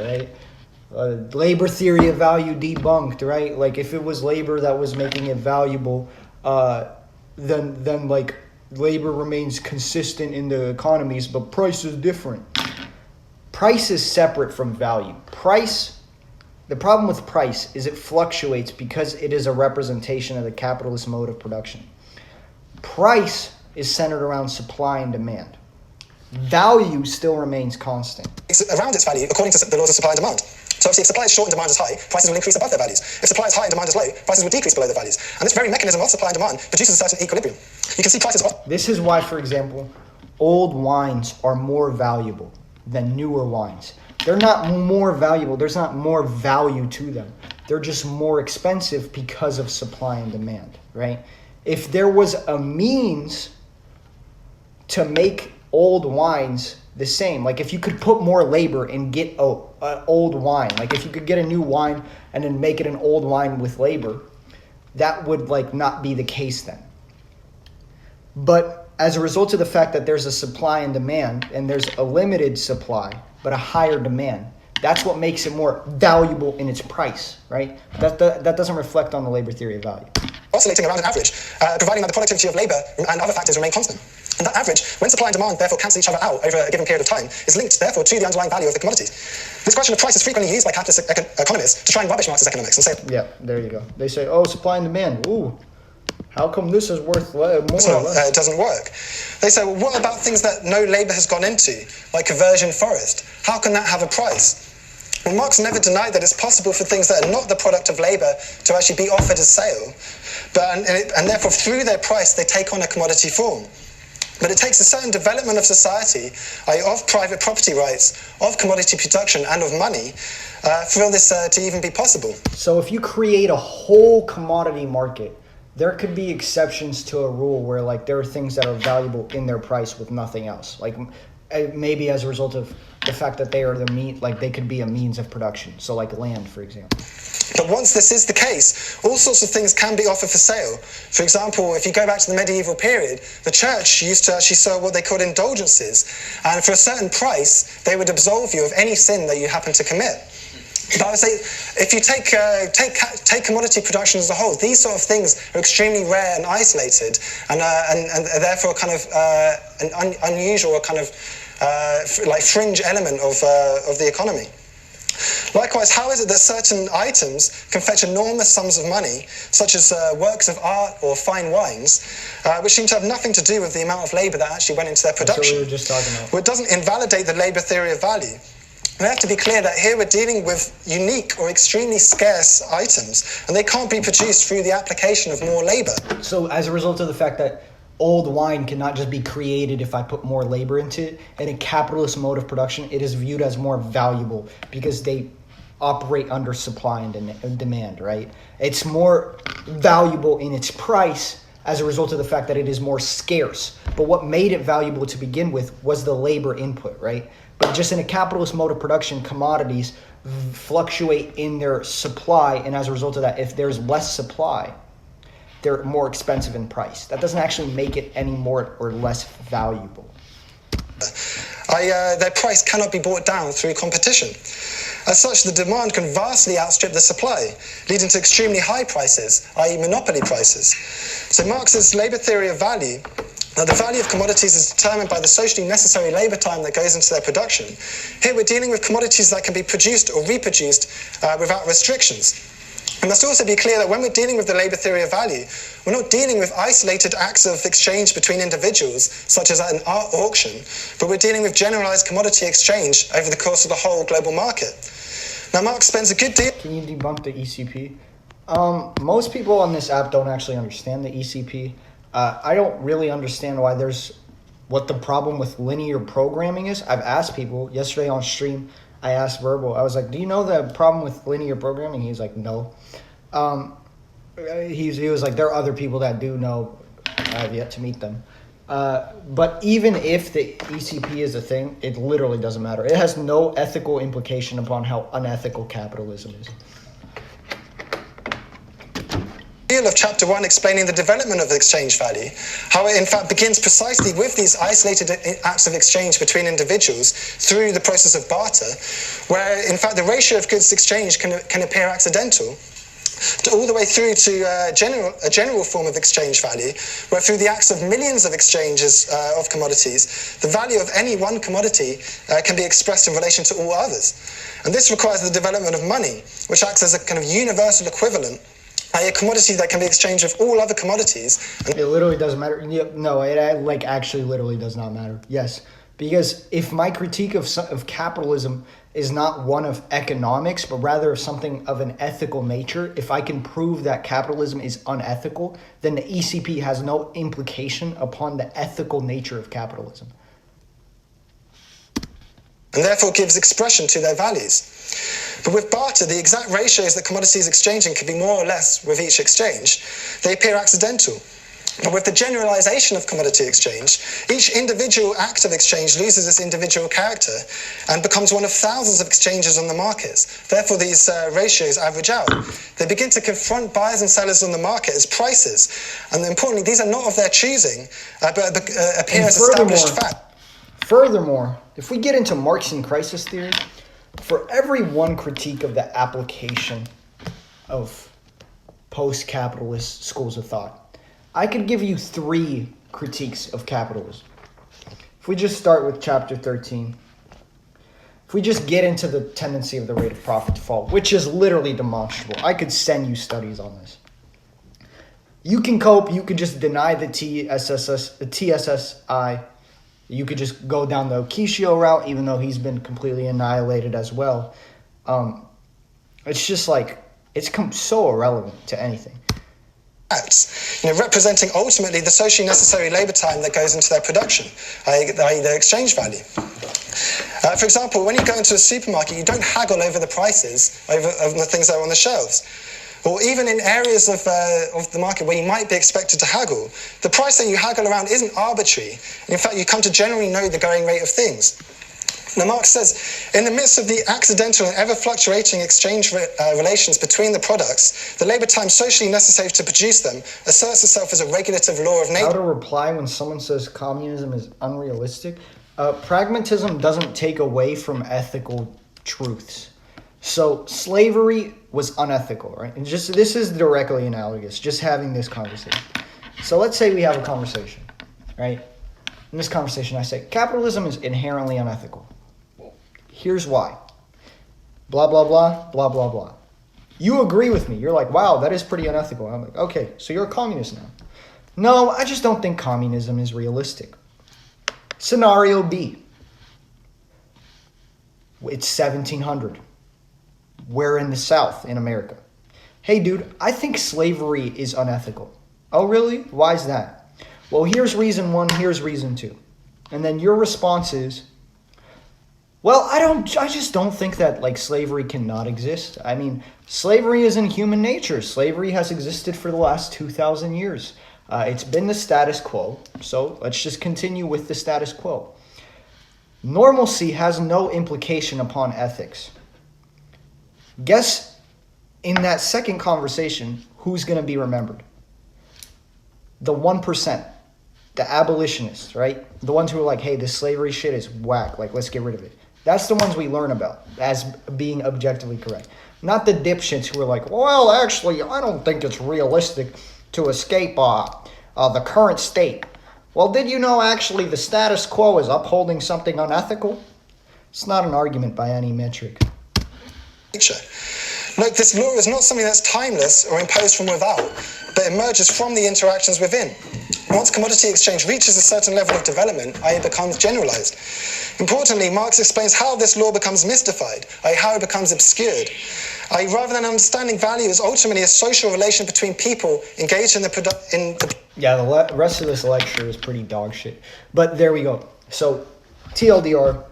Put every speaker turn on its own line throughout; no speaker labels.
right? Labor theory of value debunked, right? Like if it was labor that was making it valuable, then like labor remains consistent in the economies, but price is different. Price is separate from value. The problem with price is it fluctuates because it is a representation of the capitalist mode of production. Price is centered around supply and demand. Value still remains constant.
It's around its value according to the laws of supply and demand. So obviously if supply is short and demand is high, prices will increase above their values. If supply is high and demand is low, prices will decrease below their values. And this very mechanism of supply and demand produces a certain equilibrium. You can see prices...
This is why, for example, old wines are more valuable than newer wines. They're not more valuable. There's not more value to them. They're just more expensive because of supply and demand, right? If there was a means to make old wines the same, like if you could put more labor and get an old wine, like if you could get a new wine and then make it an old wine with labor, that would like not be the case then. But as a result of the fact that there's a supply and demand, and there's a limited supply but a higher demand, that's what makes it more valuable in its price, right? That doesn't reflect on the labor theory of value.
Oscillating around an average, providing that the productivity of labor and other factors remain constant. And that average, when supply and demand therefore cancel each other out over a given period of time, is linked therefore to the underlying value of the commodities. This question of price is frequently used by capitalist economists to try and rubbish Marxist economics and say...
Yeah, there you go. They say, oh, supply and demand, ooh, how come this is worth more or less?
It doesn't work. They say, well, what about things that no labor has gone into, like a virgin forest? How can that have a price? Well, Marx never denied that it's possible for things that are not the product of labor to actually be offered as sale, and therefore through their price they take on a commodity form. But it takes a certain development of society, i.e. of private property rights, of commodity production and of money, for this to even be possible.
So if you create a whole commodity market, there could be exceptions to a rule where like there are things that are valuable in their price with nothing else. Like maybe as a result of the fact that they are they could be a means of production. So like land, for example.
But once this is the case, all sorts of things can be offered for sale. For example, if you go back to the medieval period, the church used to actually sell what they called indulgences. And for a certain price, they would absolve you of any sin that you happen to commit. But I would say, if you take commodity production as a whole, these sort of things are extremely rare and isolated, and are therefore kind of an unusual or kind of like fringe element of the economy. Likewise, how is it that certain items can fetch enormous sums of money, such as works of art or fine wines, which seem to have nothing to do with the amount of labour that actually went into their production?
That's what we were just talking about.
Well, it doesn't invalidate the labour theory of value. We have to be clear that here we're dealing with unique or extremely scarce items, and they can't be produced through the application of more labour.
So as a result of the fact that old wine cannot just be created if I put more labor into it, in a capitalist mode of production, it is viewed as more valuable because they operate under supply and demand, right? It's more valuable in its price as a result of the fact that it is more scarce. But what made it valuable to begin with was the labor input, right? But just in a capitalist mode of production, commodities fluctuate in their supply, and as a result of that, if there's less supply, they're more expensive in price. That doesn't actually make it any more or less valuable.
Their price cannot be brought down through competition. As such, the demand can vastly outstrip the supply, leading to extremely high prices, i.e. monopoly prices. So Marx's labour theory of value, the value of commodities is determined by the socially necessary labour time that goes into their production. Here we're dealing with commodities that can be produced or reproduced without restrictions. We must also be clear that when we're dealing with the labour theory of value, we're not dealing with isolated acts of exchange between individuals, such as at an art auction, but we're dealing with generalised commodity exchange over the course of the whole global market. Now, Marx spends a good deal...
Can you debunk the ECP? Most people on this app don't actually understand the ECP. I don't really understand what the problem with linear programming is. I've asked people yesterday on stream. I asked Verbal, I was like, do you know the problem with linear programming? He's like, no. He was like, there are other people that do know. I have yet to meet them. But even if the ECP is a thing, it literally doesn't matter. It has no ethical implication upon how unethical capitalism is.
appeal of chapter 1 explaining the development of exchange value, how it in fact begins precisely with these isolated acts of exchange between individuals through the process of barter, where in fact the ratio of goods exchanged can appear accidental, all the way through to a general form of exchange value, where through the acts of millions of exchanges of commodities, the value of any one commodity can be expressed in relation to all others. And this requires the development of money, which acts as a kind of universal equivalent, a commodity that can be exchanged with all other commodities.
It literally doesn't matter. No, it actually literally does not matter. Yes, because if my critique of capitalism is not one of economics, but rather something of an ethical nature, if I can prove that capitalism is unethical, then the ECP has no implication upon the ethical nature of capitalism.
And therefore gives expression to their values. But with barter, the exact ratios that commodities exchanging can be more or less with each exchange, they appear accidental. But with the generalization of commodity exchange, each individual act of exchange loses its individual character and becomes one of thousands of exchanges on the markets. Therefore, these ratios average out. They begin to confront buyers and sellers on the market as prices. And importantly, these are not of their choosing, but appear as established fact.
Furthermore, if we get into Marxian crisis theory, for every one critique of the application of post-capitalist schools of thought, I could give you 3 critiques of capitalism. If we just start with chapter 13, if we just get into the tendency of the rate of profit to fall, which is literally demonstrable, I could send you studies on this. You can cope, you could just deny the TSSI, you could just go down the Kishio route, even though he's been completely annihilated as well. It's just like, it's so irrelevant to anything.
Acts, representing ultimately the socially necessary labour time that goes into their production, i.e. their exchange value. For example, when you go into a supermarket, you don't haggle over the prices of the things that are on the shelves. Or even in areas of the market where you might be expected to haggle, the price that you haggle around isn't arbitrary. And in fact, you come to generally know the going rate of things. Now, Marx says, in the midst of the accidental and ever-fluctuating exchange relations between the products, the labour time socially necessary to produce them asserts itself as a regulative law of nature.
How to reply when someone says communism is unrealistic? Pragmatism doesn't take away from ethical truths. So slavery was unethical, right? And this is directly analogous, just having this conversation. So let's say we have a conversation, right? In this conversation, I say, capitalism is inherently unethical. Here's why. Blah, blah, blah, blah, blah, blah. You agree with me. You're like, wow, that is pretty unethical. And I'm like, okay, so you're a communist now. No, I just don't think communism is realistic. Scenario B. It's 1700. We're in the South in America. Hey, dude, I think slavery is unethical. Oh, really? Why is that? Well, here's reason 1, here's reason 2. And then your response is, well, I just don't think that slavery cannot exist. I mean, slavery is in human nature. Slavery has existed for the last 2,000 years. It's been the status quo. So let's just continue with the status quo. Normalcy has no implication upon ethics. Guess in that second conversation, who's going to be remembered? The 1%. The abolitionists, right? The ones who are like, hey, this slavery shit is whack. Let's get rid of it. That's the ones we learn about as being objectively correct. Not the dipshits who are like, well, actually, I don't think it's realistic to escape the current state. Well, did you know actually the status quo is upholding something unethical? It's not an argument by any metric.
Note, this law is not something that's timeless or imposed from without, but emerges from the interactions within. Once commodity exchange reaches a certain level of development, it becomes generalized. Importantly, Marx explains how this law becomes mystified, how it becomes obscured. Rather than understanding value as ultimately a social relation between people engaged in the
Yeah, the rest of this lecture is pretty dog shit. But there we go. So, TLDR,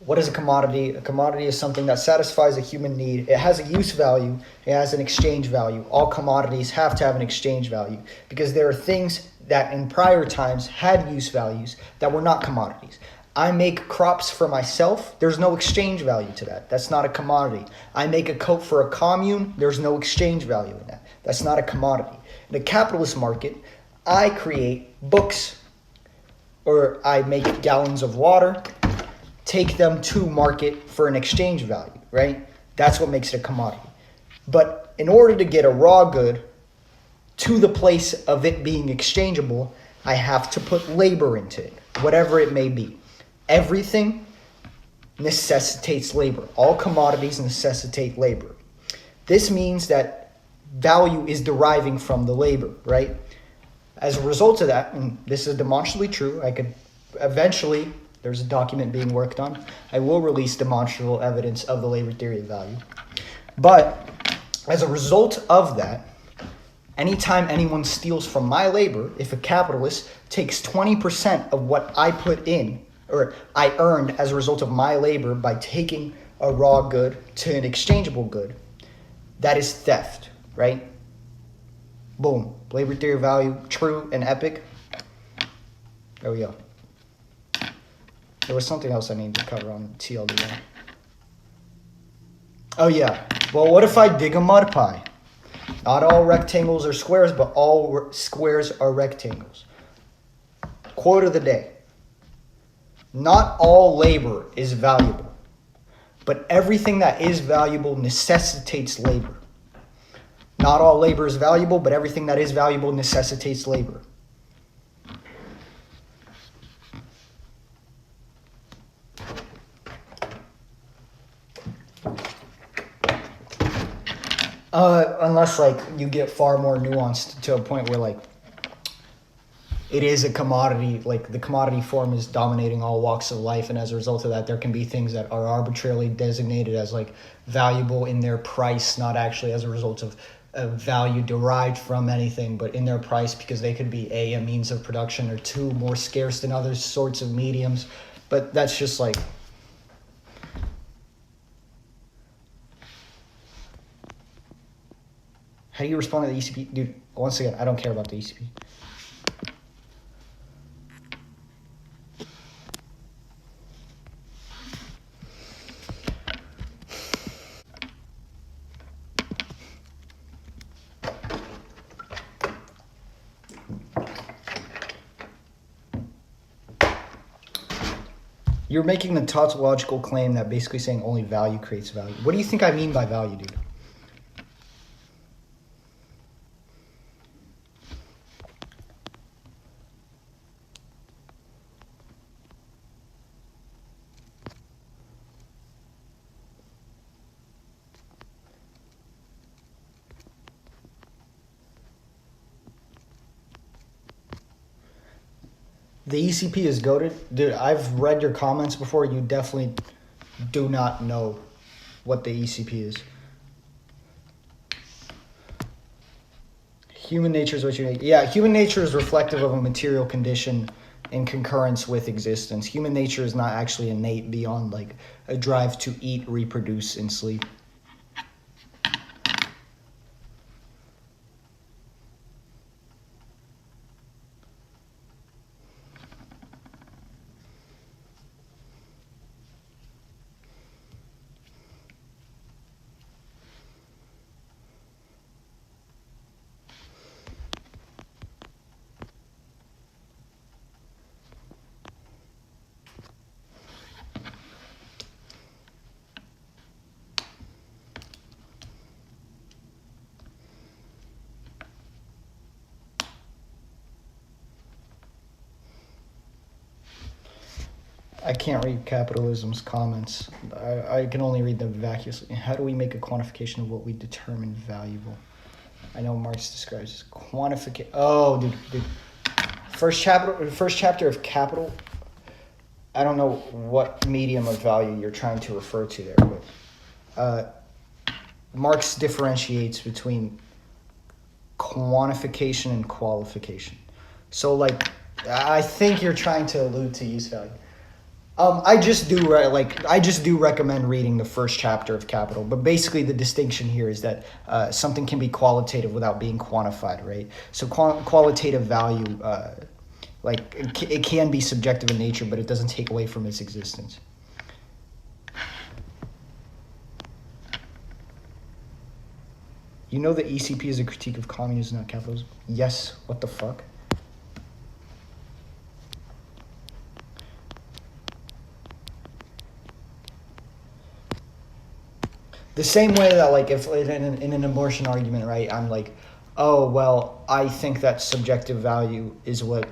what is a commodity? A commodity is something that satisfies a human need. It has a use value. It has an exchange value. All commodities have to have an exchange value because there are things that in prior times had use values that were not commodities. I make crops for myself. There's no exchange value to that. That's not a commodity. I make a coat for a commune. There's no exchange value in that. That's not a commodity. In a capitalist market, I create books, or I make gallons of water, take them to market for an exchange value, right? That's what makes it a commodity. But in order to get a raw good to the place of it being exchangeable, I have to put labor into it, whatever it may be. Everything necessitates labor. All commodities necessitate labor. This means that value is deriving from the labor, right? As a result of that, and this is demonstrably true, I could eventually, there's a document being worked on, I will release demonstrable evidence of the labor theory of value. But as a result of that, anytime anyone steals from my labor, if a capitalist takes 20% of what I put in, or I earned as a result of my labor by taking a raw good to an exchangeable good, that is theft, right? Boom. Labor theory of value, true and epic. There we go. There was something else I needed to cover on TLDR. Oh yeah. Well, what if I dig a mud pie? Not all rectangles are squares, but all squares are rectangles. Quote of the day. Not all labor is valuable, but everything that is valuable necessitates labor. Not all labor is valuable, but everything that is valuable necessitates labor. Unless like you get far more nuanced to a point where like it is a commodity, like the commodity form is dominating all walks of life, and as a result of that, there can be things that are arbitrarily designated as like valuable in their price, not actually as a result of value derived from anything, but in their price because they could be a means of production, or two, more scarce than other sorts of mediums. But that's just like, how do you respond to the ECP? Dude, once again, I don't care about the ECP. You're making the tautological claim that basically saying only value creates value. What do you think I mean by value, dude? The ECP is goated. Dude, I've read your comments before. You definitely do not know what the ECP is. Human nature is what you make. Yeah, human nature is reflective of a material condition in concurrence with existence. Human nature is not actually innate beyond like a drive to eat, reproduce, and sleep. I can't read capitalism's comments. I can only read them vacuously. How do we make a quantification of what we determine valuable? I know Marx describes as quantification. Oh, dude. First chapter of Capital. I don't know what medium of value you're trying to refer to there, but Marx differentiates between quantification and qualification. So, like, I think you're trying to allude to use value. I just do recommend reading the first chapter of Capital, but basically the distinction here is that something can be qualitative without being quantified, right? So qualitative value Like, it can be subjective in nature, but it doesn't take away from its existence. You know that ECP is a critique of communism, not capitalism? Yes, what the fuck? The same way that, like, if in an abortion argument, right, I'm like, oh, well, I think that subjective value is what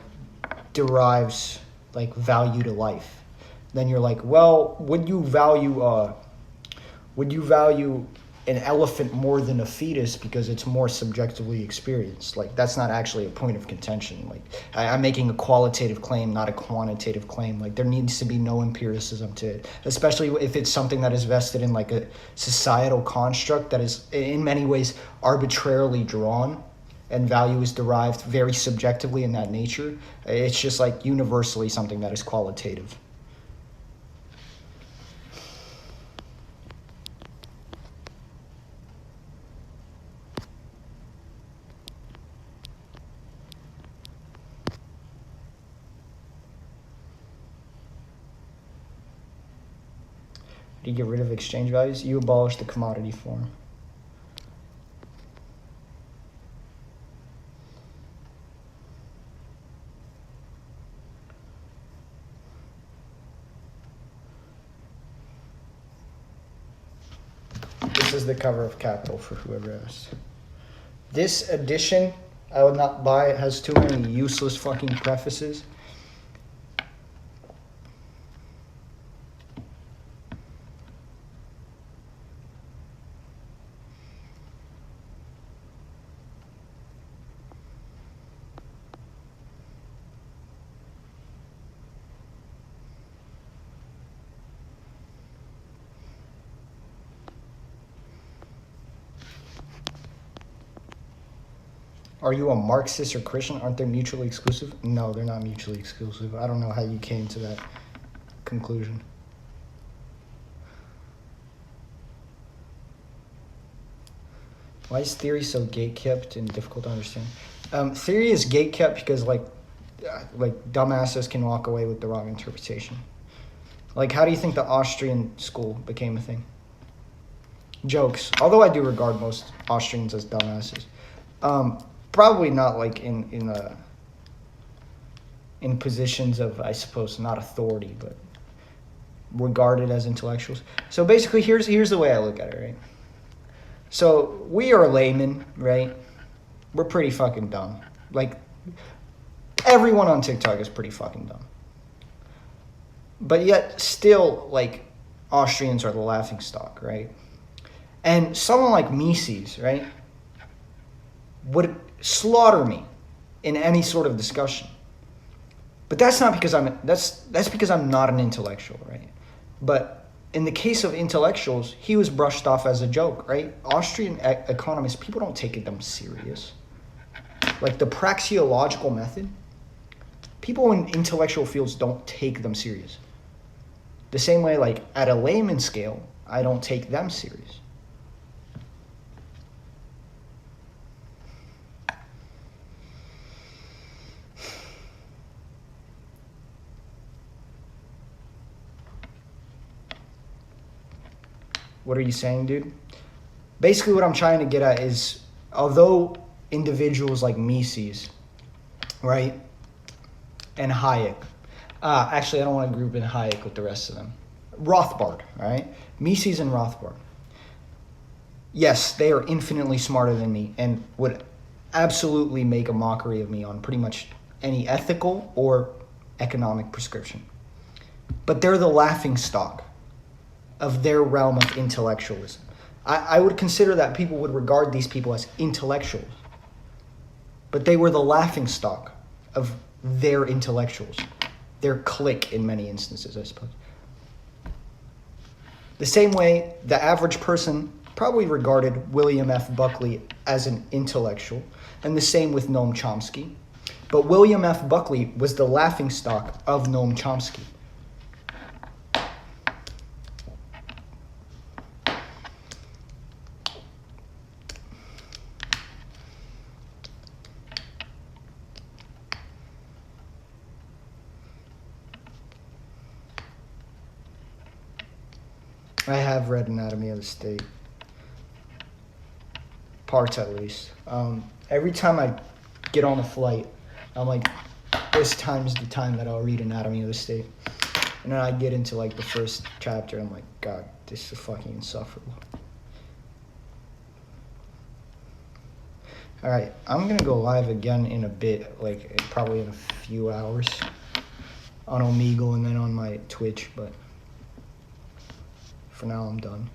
derives, like, value to life. Then you're like, well, would you value an elephant more than a fetus because it's more subjectively experienced? Like, that's not actually a point of contention. Like, I'm making a qualitative claim, not a quantitative claim. Like, there needs to be no empiricism to it, especially if it's something that is vested in, like, a societal construct that is in many ways arbitrarily drawn, and value is derived very subjectively in that nature. It's just, like, universally something that is qualitative. You get rid of exchange values, you abolish the commodity form. This is the cover of Capital for whoever asks. This edition, I would not buy. It has too many useless fucking prefaces. Are you a Marxist or Christian? Aren't they mutually exclusive? No, they're not mutually exclusive. I don't know how you came to that conclusion. Why is theory so gatekept and difficult to understand? Theory is gatekept because like dumbasses can walk away with the wrong interpretation. Like, how do you think the Austrian school became a thing? Jokes. Although I do regard most Austrians as dumbasses. Probably not like in positions of, I suppose, not authority, but regarded as intellectuals. So basically, here's the way I look at it, right? So we are laymen, right? We're pretty fucking dumb. Like, everyone on TikTok is pretty fucking dumb. But yet, still, like, Austrians are the laughingstock, right? And someone like Mises, right, would slaughter me in any sort of discussion. But that's not because that's because I'm not an intellectual, right? But in the case of intellectuals, he was brushed off as a joke, right? Austrian economists, people don't take them serious. Like, the praxeological method, people in intellectual fields don't take them serious. The same way, like, at a layman scale, I don't take them serious. What are you saying, dude? Basically, what I'm trying to get at is, although individuals like Mises, right, and Hayek, actually, I don't want to group in Hayek with the rest of them. Rothbard, right? Mises and Rothbard. Yes, they are infinitely smarter than me and would absolutely make a mockery of me on pretty much any ethical or economic prescription. But they're the laughingstock of their realm of intellectualism. I would consider that people would regard these people as intellectuals. But they were the laughingstock of their intellectuals. Their clique in many instances, I suppose. The same way the average person probably regarded William F. Buckley as an intellectual, and the same with Noam Chomsky. But William F. Buckley was the laughingstock of Noam Chomsky. I have read Anatomy of the State. Parts at least. Every time I get on a flight, I'm like, this time's the time that I'll read Anatomy of the State. And then I get into like the first chapter, I'm like, God, this is fucking insufferable. Alright, I'm gonna go live again in a bit, like probably in a few hours on Omegle and then on my Twitch, but for now I'm done.